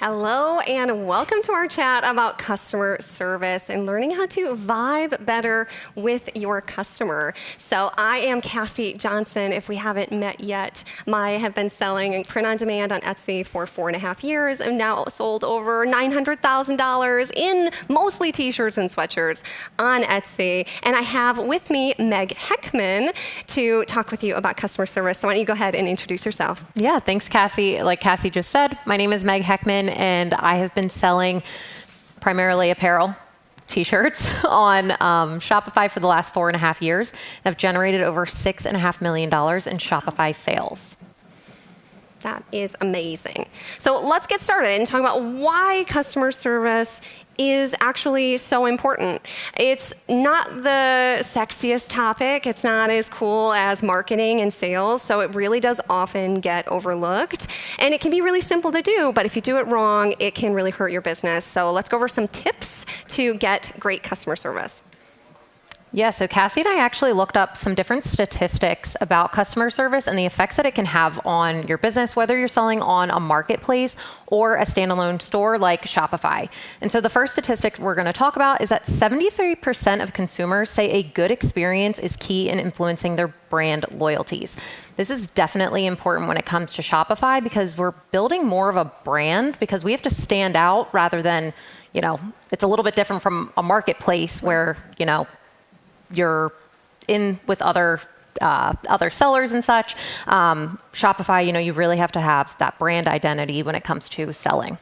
Hello and welcome to our chat about customer service and learning how to vibe better with your customer. So I am Cassie Johnson. If we haven't met yet, I have been selling print on demand on Etsy for 4.5 years and now sold over $900,000 in mostly t-shirts and sweatshirts on Etsy. And I have with me Meg Heckman to talk with you about customer service. So why don't you go ahead and introduce yourself? Yeah, thanks, Cassie. Like Cassie just said, my name is Meg Heckman, and I have been selling primarily apparel, t-shirts on Shopify for the last 4.5 years. I've generated over $6.5 million in Shopify sales. That is amazing. So let's get started and talk about why customer service is actually so important. It's not the sexiest topic. It's not as cool as marketing and sales, so it really does often get overlooked. And it can be really simple to do, but if you do it wrong, it can really hurt your business. So let's go over some tips to get great customer service. Yeah, so Cassie and I actually looked up some different statistics about customer service and the effects that it can have on your business, whether you're selling on a marketplace or a standalone store like Shopify. And so the first statistic we're going to talk about is that 73% of consumers say a good experience is key in influencing their brand loyalties. This is definitely important when it comes to Shopify because we're building more of a brand because we have to stand out rather than, it's a little bit different from a marketplace where, you're in with other sellers and such. Shopify, you really have to have that brand identity when it comes to selling.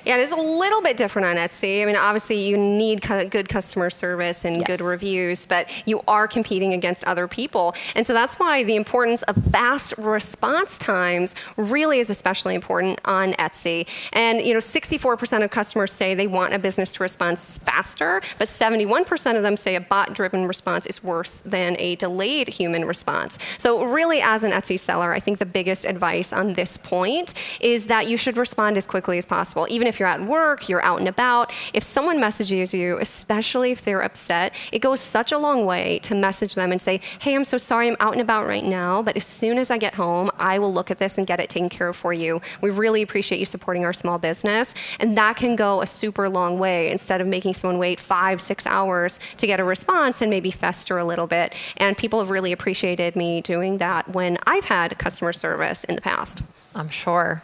Yeah, it is a little bit different on Etsy. I mean, obviously you need good customer service and good reviews, but you are competing against other people. And so that's why the importance of fast response times really is especially important on Etsy. And 64% of customers say they want a business to respond faster, but 71% of them say a bot-driven response is worse than a delayed human response. So really, as an Etsy seller, I think the biggest advice on this point is that you should respond as quickly as possible. Even if you're at work, you're out and about, if someone messages you, especially if they're upset, it goes such a long way to message them and say, hey, I'm so sorry, I'm out and about right now, but as soon as I get home, I will look at this and get it taken care of for you. We really appreciate you supporting our small business. And that can go a super long way instead of making someone wait 5-6 hours to get a response and maybe fester a little bit. And people have really appreciated me doing that when I've had customer service in the past. I'm sure.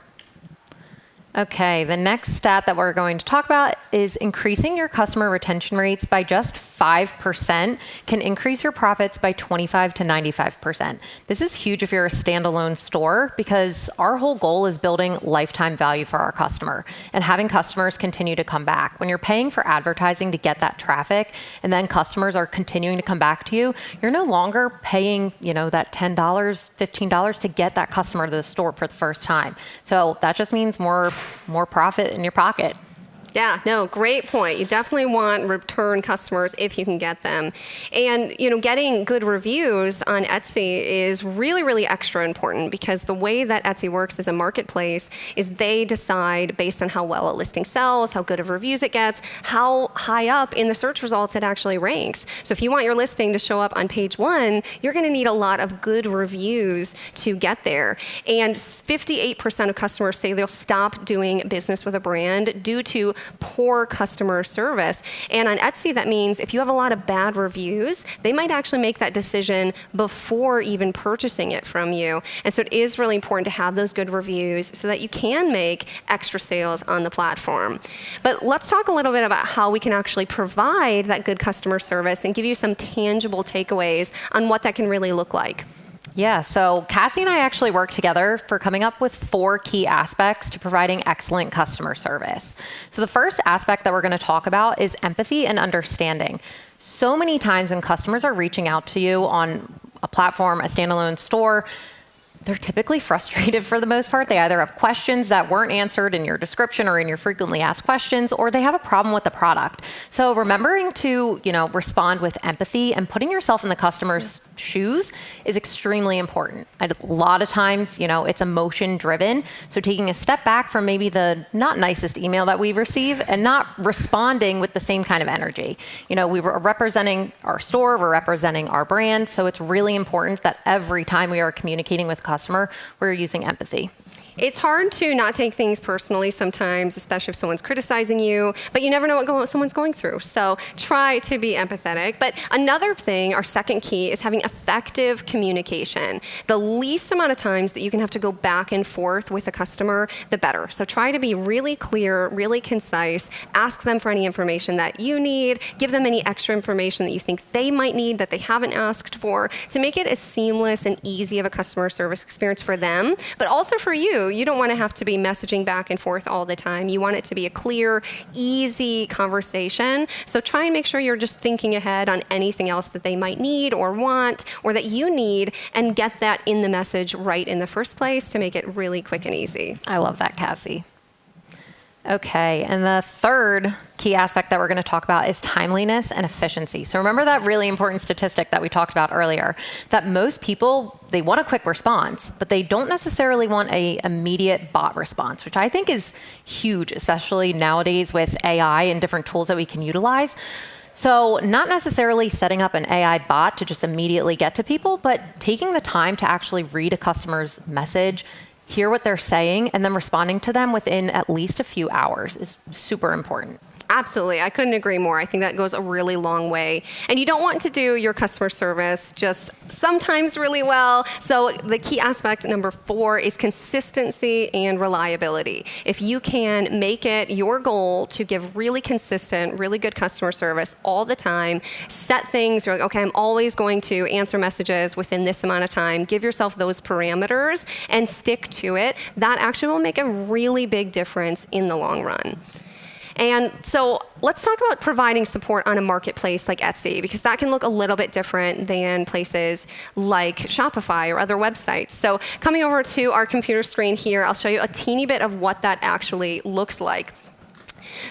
Okay, the next stat that we're going to talk about is increasing your customer retention rates by just 5% can increase your profits by 25 to 95%. This is huge if you're a standalone store because our whole goal is building lifetime value for our customer and having customers continue to come back. When you're paying for advertising to get that traffic and then customers are continuing to come back to you, you're no longer paying, that $10, $15 to get that customer to the store for the first time. So that just means more profit in your pocket. Yeah, no, great point. You definitely want return customers if you can get them. And, getting good reviews on Etsy is really, really extra important because the way that Etsy works as a marketplace is they decide based on how well a listing sells, how good of reviews it gets, how high up in the search results it actually ranks. So if you want your listing to show up on page 1, you're going to need a lot of good reviews to get there. And 58% of customers say they'll stop doing business with a brand due to poor customer service. And on Etsy, that means if you have a lot of bad reviews, they might actually make that decision before even purchasing it from you. And so it is really important to have those good reviews so that you can make extra sales on the platform. But let's talk a little bit about how we can actually provide that good customer service and give you some tangible takeaways on what that can really look like. Yeah, so Cassie and I actually worked together for coming up with 4 key aspects to providing excellent customer service. So the first aspect that we're going to talk about is empathy and understanding. So many times when customers are reaching out to you on a platform, a standalone store, they're typically frustrated for the most part. They either have questions that weren't answered in your description or in your frequently asked questions, or they have a problem with the product. So remembering to, respond with empathy and putting yourself in the customer's shoes is extremely important. A lot of times, it's emotion driven. So taking a step back from maybe the not nicest email that we receive and not responding with the same kind of energy. We were representing our store, we're representing our brand. So it's really important that every time we are communicating with customers, customer where you're using empathy. It's hard to not take things personally sometimes, especially if someone's criticizing you, but you never know what someone's going through. So try to be empathetic. But another thing, our second key, is having effective communication. The least amount of times that you can have to go back and forth with a customer, the better. So try to be really clear, really concise, ask them for any information that you need, give them any extra information that you think they might need that they haven't asked for, to make it as seamless and easy of a customer service experience for them, but also for you. You don't want to have to be messaging back and forth all the time. You want it to be a clear, easy conversation. So try and make sure you're just thinking ahead on anything else that they might need or want or that you need, and get that in the message right in the first place to make it really quick and easy. I love that, Cassie. Okay, and the third key aspect that we're going to talk about is timeliness and efficiency. So remember that really important statistic that we talked about earlier, that most people, they want a quick response, but they don't necessarily want an immediate bot response, which I think is huge, especially nowadays with AI and different tools that we can utilize. So not necessarily setting up an AI bot to just immediately get to people, but taking the time to actually read a customer's message, hear what they're saying, and then responding to them within at least a few hours is super important. Absolutely. I couldn't agree more. I think that goes a really long way. And you don't want to do your customer service just sometimes really well. So the key aspect, number 4, is consistency and reliability. If you can make it your goal to give really consistent, really good customer service all the time, set things, you're like, okay, I'm always going to answer messages within this amount of time. Give yourself those parameters and stick to it. That actually will make a really big difference in the long run. And so let's talk about providing support on a marketplace like Etsy, because that can look a little bit different than places like Shopify or other websites. So coming over to our computer screen here, I'll show you a teeny bit of what that actually looks like.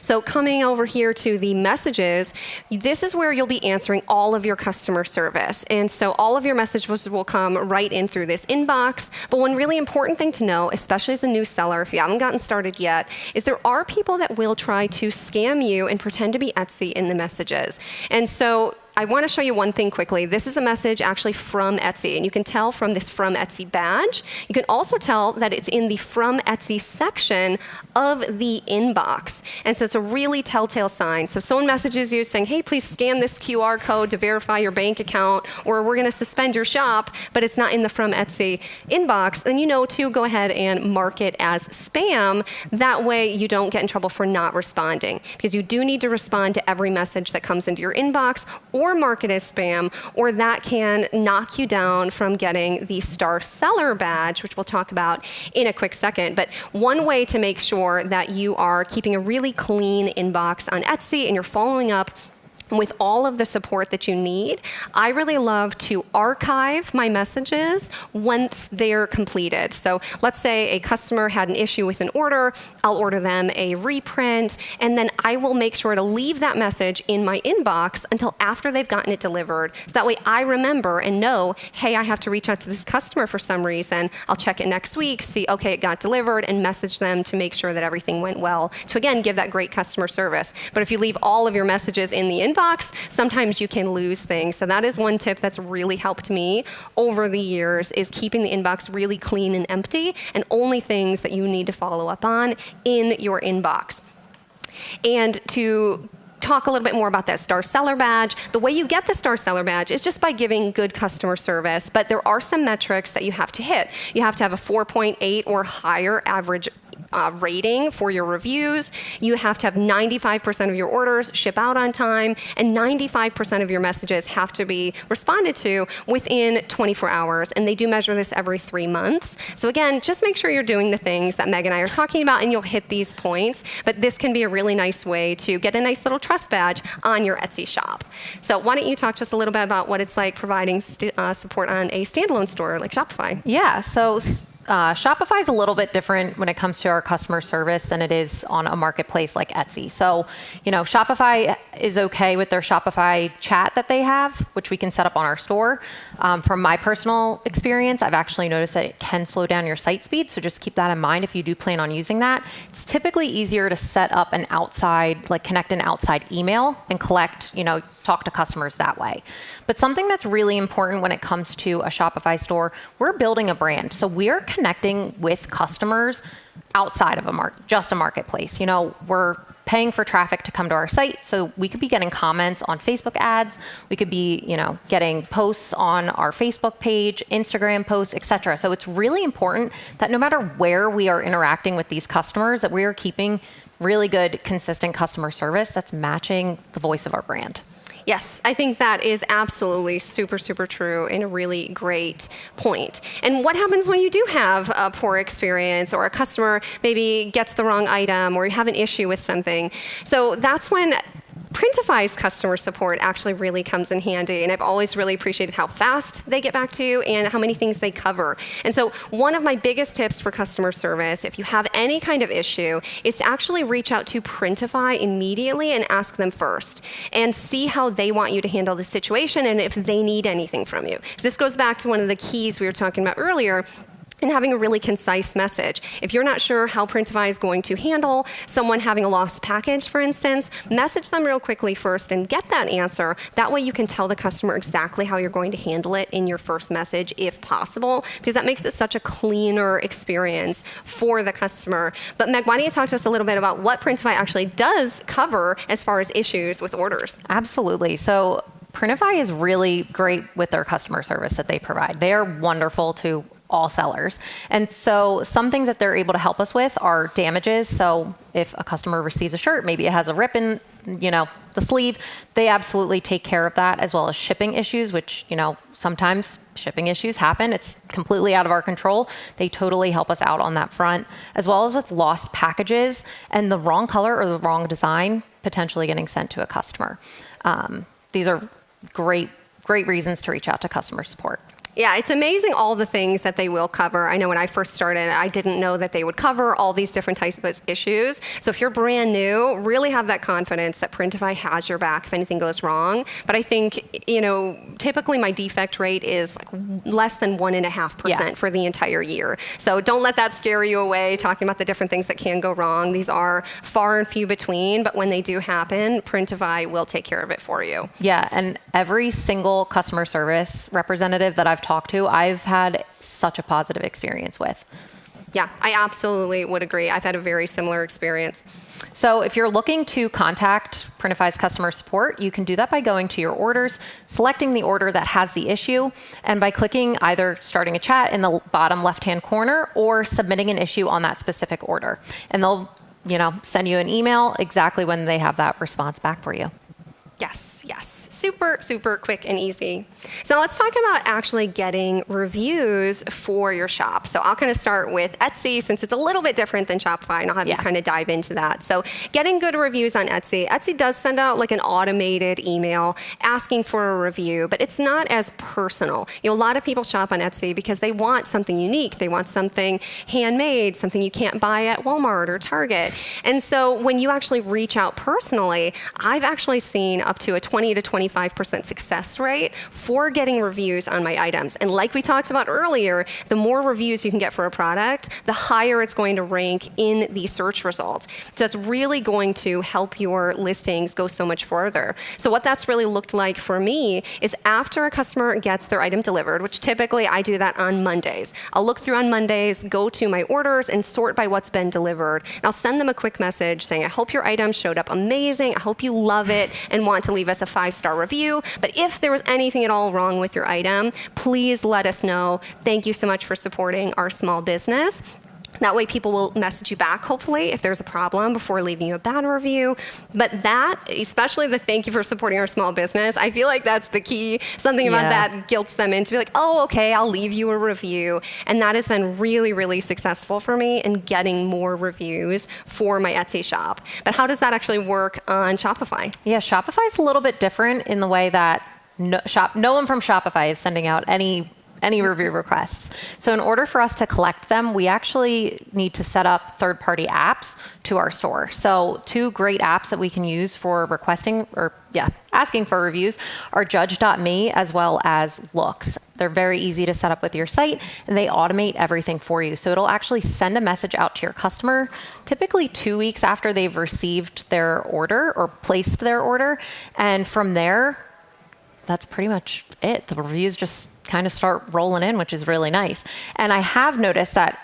So coming over here to the messages, this is where you'll be answering all of your customer service. And so all of your messages will come right in through this inbox. But one really important thing to know, especially as a new seller, if you haven't gotten started yet, is there are people that will try to scam you and pretend to be Etsy in the messages. And so I want to show you one thing quickly. This is a message actually from Etsy, and you can tell from this From Etsy badge. You can also tell that it's in the From Etsy section of the inbox. And so it's a really telltale sign. So if someone messages you saying, hey, please scan this QR code to verify your bank account, or we're going to suspend your shop, but it's not in the From Etsy inbox, then you know to go ahead and mark it as spam. That way you don't get in trouble for not responding, because you do need to respond to every message that comes into your inbox, or mark it as spam, or that can knock you down from getting the Star Seller badge, which we'll talk about in a quick second. But one way to make sure that you are keeping a really clean inbox on Etsy and you're following up with all of the support that you need, I really love to archive my messages once they're completed. So let's say a customer had an issue with an order, I'll order them a reprint, and then I will make sure to leave that message in my inbox until after they've gotten it delivered. So that way I remember and know, hey, I have to reach out to this customer for some reason. I'll check it next week, see, okay, it got delivered, and message them to make sure that everything went well, to again, give that great customer service. But if you leave all of your messages in the inbox, sometimes you can lose things. So that is one tip that's really helped me over the years, is keeping the inbox really clean and empty, and only things that you need to follow up on in your inbox. And to talk a little bit more about that Star Seller badge, the way you get the Star Seller badge is just by giving good customer service, but there are some metrics that you have to hit. You have to have a 4.8 or higher average rating for your reviews. You have to have 95% of your orders ship out on time, and 95% of your messages have to be responded to within 24 hours. And they do measure this every 3 months. So again, just make sure you're doing the things that Meg and I are talking about, and you'll hit these points. But this can be a really nice way to get a nice little trust badge on your Etsy shop. So why don't you talk to us a little bit about what it's like providing support on a standalone store like Shopify? Yeah, so Shopify is a little bit different when it comes to our customer service than it is on a marketplace like Etsy. So, Shopify is okay with their Shopify chat that they have, which we can set up on our store. From my personal experience, I've actually noticed that it can slow down your site speed. So just keep that in mind if you do plan on using that. It's typically easier to set up an outside, connect an outside email and collect, talk to customers that way. But something that's really important when it comes to a Shopify store, we're building a brand. So we're connecting with customers outside of just a marketplace. We're paying for traffic to come to our site. So we could be getting comments on Facebook ads. We could be, getting posts on our Facebook page, Instagram posts, etc. So it's really important that no matter where we are interacting with these customers, that we are keeping really good, consistent customer service that's matching the voice of our brand. Yes, I think that is absolutely super, super true and a really great point. And what happens when you do have a poor experience or a customer maybe gets the wrong item or you have an issue with something? So that's when Printify's customer support actually really comes in handy, and I've always really appreciated how fast they get back to you and how many things they cover. And so one of my biggest tips for customer service, if you have any kind of issue, is to actually reach out to Printify immediately and ask them first and see how they want you to handle the situation and if they need anything from you. So this goes back to one of the keys we were talking about earlier, and having a really concise message. If you're not sure how Printify is going to handle someone having a lost package, for instance, message them real quickly first and get that answer. That way you can tell the customer exactly how you're going to handle it in your first message, if possible, because that makes it such a cleaner experience for the customer. But Meg, why don't you talk to us a little bit about what Printify actually does cover as far as issues with orders? Absolutely. So Printify is really great with their customer service that they provide. They are wonderful to all sellers. And so some things that they're able to help us with are damages. So if a customer receives a shirt, maybe it has a rip in, the sleeve, they absolutely take care of that, as well as shipping issues, which, sometimes shipping issues happen. It's completely out of our control. They totally help us out on that front, as well as with lost packages and the wrong color or the wrong design potentially getting sent to a customer. These are great reasons to reach out to customer support. Yeah, it's amazing all the things that they will cover. I know when I first started, I didn't know that they would cover all these different types of issues. So if you're brand new, really have that confidence that Printify has your back if anything goes wrong. But I think, typically my defect rate is less than 1.5% for the entire year. So don't let that scare you away, talking about the different things that can go wrong. These are far and few between, but when they do happen, Printify will take care of it for you. Yeah, and every single customer service representative that I've talked to, I've had such a positive experience with. Yeah, I absolutely would agree. I've had a very similar experience. So if you're looking to contact Printify's customer support, you can do that by going to your orders, selecting the order that has the issue, and by clicking either starting a chat in the bottom left-hand corner or submitting an issue on that specific order. And they'll, send you an email exactly when they have that response back for you. Yes. Super, super quick and easy. So let's talk about actually getting reviews for your shop. So I'll kind of start with Etsy, since it's a little bit different than Shopify, and I'll have you kind of dive into that. So getting good reviews on Etsy. Etsy does send out like an automated email asking for a review, but it's not as personal. A lot of people shop on Etsy because they want something unique. They want something handmade, something you can't buy at Walmart or Target. And so when you actually reach out personally, I've actually seen up to a 20 to 25% success rate for getting reviews on my items. And like we talked about earlier, the more reviews you can get for a product, the higher it's going to rank in the search results. So it's really going to help your listings go so much further. So what that's really looked like for me is after a customer gets their item delivered, which typically I do that on Mondays. I'll look through on Mondays, go to my orders, and sort by what's been delivered. And I'll send them a quick message saying, I hope your item showed up amazing. I hope you love it and want to leave us a 5-star review. But if there was anything at all wrong with your item, please let us know. Thank you so much for supporting our small business. That way people will message you back, hopefully, if there's a problem before leaving you a bad review. But that, especially the thank you for supporting our small business, I feel like that's the key. Something about that guilts them into be like, oh, okay, I'll leave you a review. And that has been really, really successful for me in getting more reviews for my Etsy shop. But how does that actually work on Shopify? Yeah, Shopify is a little bit different in the way that no one from Shopify is sending out any review requests. So in order for us to collect them, we actually need to set up third-party apps to our store. So 2 great apps that we can use for requesting or asking for reviews are Judge.me as well as Looks. They're very easy to set up with your site, and they automate everything for you. So it'll actually send a message out to your customer, typically 2 weeks after they've received their order or placed their order. And from there, that's pretty much it. The reviews just kind of start rolling in, which is really nice. And I have noticed that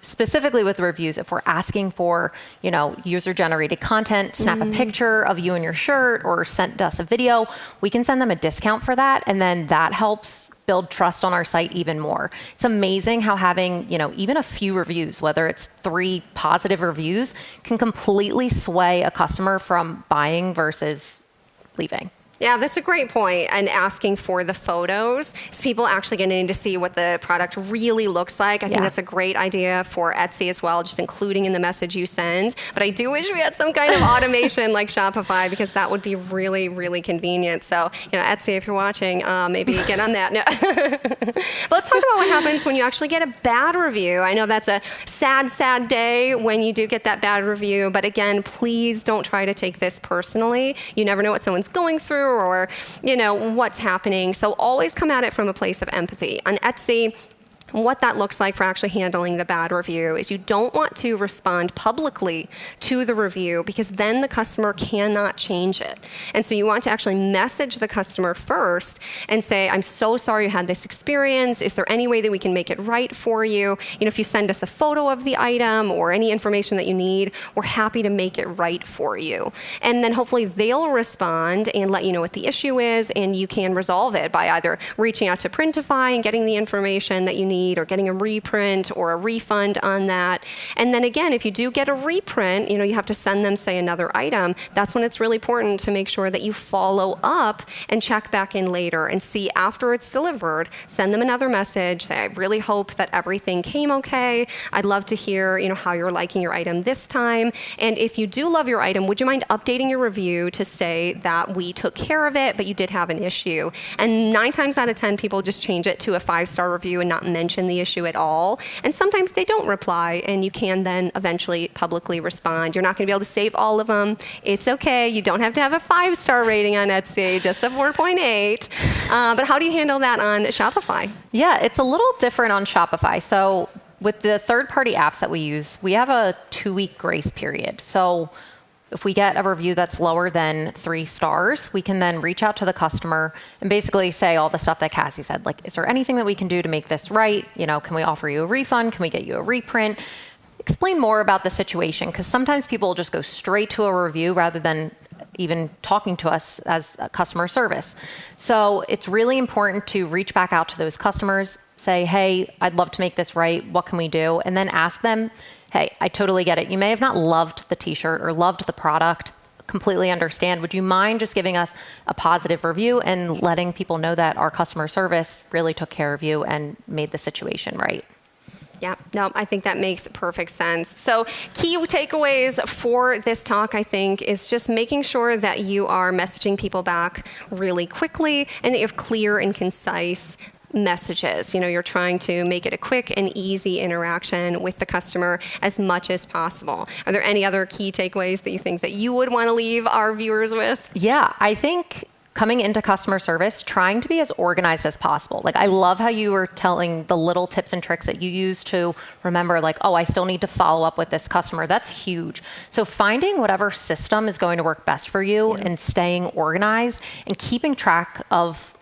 specifically with reviews, if we're asking for, user-generated content, snap a picture of you in your shirt or send us a video, we can send them a discount for that. And then that helps build trust on our site even more. It's amazing how having, even a few reviews, whether it's 3 positive reviews, can completely sway a customer from buying versus leaving. Yeah, that's a great point. And asking for the photos, so people actually getting to see what the product really looks like. I think that's a great idea for Etsy as well, just including in the message you send. But I do wish we had some kind of automation like Shopify, because that would be really, really convenient. So, Etsy, if you're watching, maybe get on that. No. But let's talk about what happens when you actually get a bad review. I know that's a sad, sad day when you do get that bad review. But again, please don't try to take this personally. You never know what someone's going through or, what's happening. So always come at it from a place of empathy. On Etsy, what that looks like for actually handling the bad review is you don't want to respond publicly to the review, because then the customer cannot change it. And so you want to actually message the customer first and say, I'm so sorry you had this experience. Is there any way that we can make it right for you? If you send us a photo of the item or any information that you need, we're happy to make it right for you. And then hopefully they'll respond and let you know what the issue is, and you can resolve it by either reaching out to Printify and getting the information that you need, or getting a reprint or a refund on that. And then again, if you do get a reprint, you have to send them, say, another item. That's when it's really important to make sure that you follow up and check back in later and see after it's delivered. Send them another message. Say, I really hope that everything came okay. I'd love to hear, how you're liking your item this time. And if you do love your item, would you mind updating your review to say that we took care of it, but you did have an issue? And 9 times out of 10, people just change it to a 5-star review and not mention the issue at all. And sometimes they don't reply, and you can then eventually publicly respond. You're not going to be able to save all of them. It's okay. You don't have to have a 5-star rating on Etsy, just a 4.8. But how do you handle that on Shopify? Yeah, it's a little different on Shopify. So with the third-party apps that we use, we have a 2-week grace period. So if we get a review that's lower than 3 stars, we can then reach out to the customer and basically say all the stuff that Cassie said, like, is there anything that we can do to make this right? Can we offer you a refund? Can we get you a reprint? Explain more about the situation, because sometimes people will just go straight to a review rather than even talking to us as a customer service. So it's really important to reach back out to those customers, say, hey, I'd love to make this right. What can we do? And then ask them, hey, I totally get it. You may have not loved the t-shirt or loved the product. Completely understand. Would you mind just giving us a positive review and letting people know that our customer service really took care of you and made the situation right? Yeah, no, I think that makes perfect sense. So key takeaways for this talk, I think, is just making sure that you are messaging people back really quickly and that you have clear and concise messages. You're trying to make it a quick and easy interaction with the customer as much as possible. Are there any other key takeaways that you think that you would want to leave our viewers with? Yeah, I think coming into customer service, trying to be as organized as possible. Like, I love how you were telling the little tips and tricks that you use to remember, like, oh, I still need to follow up with this customer. That's huge. So finding whatever system is going to work best for you and staying organized and keeping track of,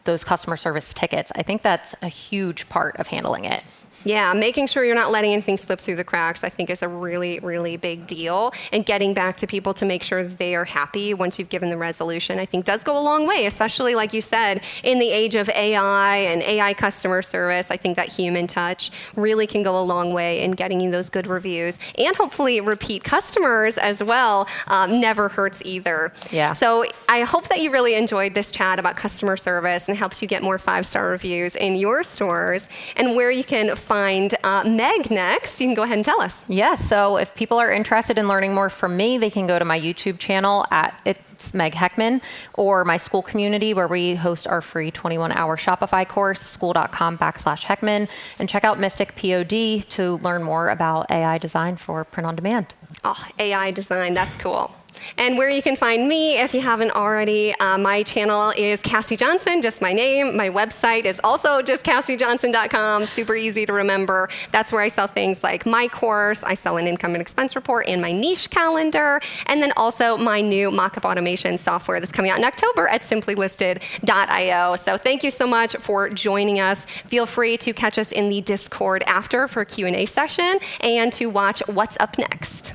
those customer service tickets. I think that's a huge part of handling it. Yeah, making sure you're not letting anything slip through the cracks, I think, is a really, really big deal. And getting back to people to make sure they are happy once you've given the resolution, I think, does go a long way, especially, like you said, in the age of AI and AI customer service. I think that human touch really can go a long way in getting you those good reviews. And hopefully repeat customers as well never hurts either. Yeah. So I hope that you really enjoyed this chat about customer service and helps you get more 5-star reviews in your stores. And where you can find Meg next, you can go ahead and tell us. Yes, so if people are interested in learning more from me, they can go to my YouTube channel it's Meg Heckman, or my school community where we host our free 21-hour Shopify course, school.com/Heckman, and check out Mystic POD to learn more about AI design for print on demand. Oh, AI design, that's cool. And where you can find me, if you haven't already, my channel is Cassie Johnson, just my name. My website is also just CassieJohnson.com, super easy to remember. That's where I sell things like my course, I sell an income and expense report, and my niche calendar, and then also my new mock-up automation software that's coming out in October at simplylisted.io. So thank you so much for joining us. Feel free to catch us in the Discord after for a Q&A session and to watch What's Up Next.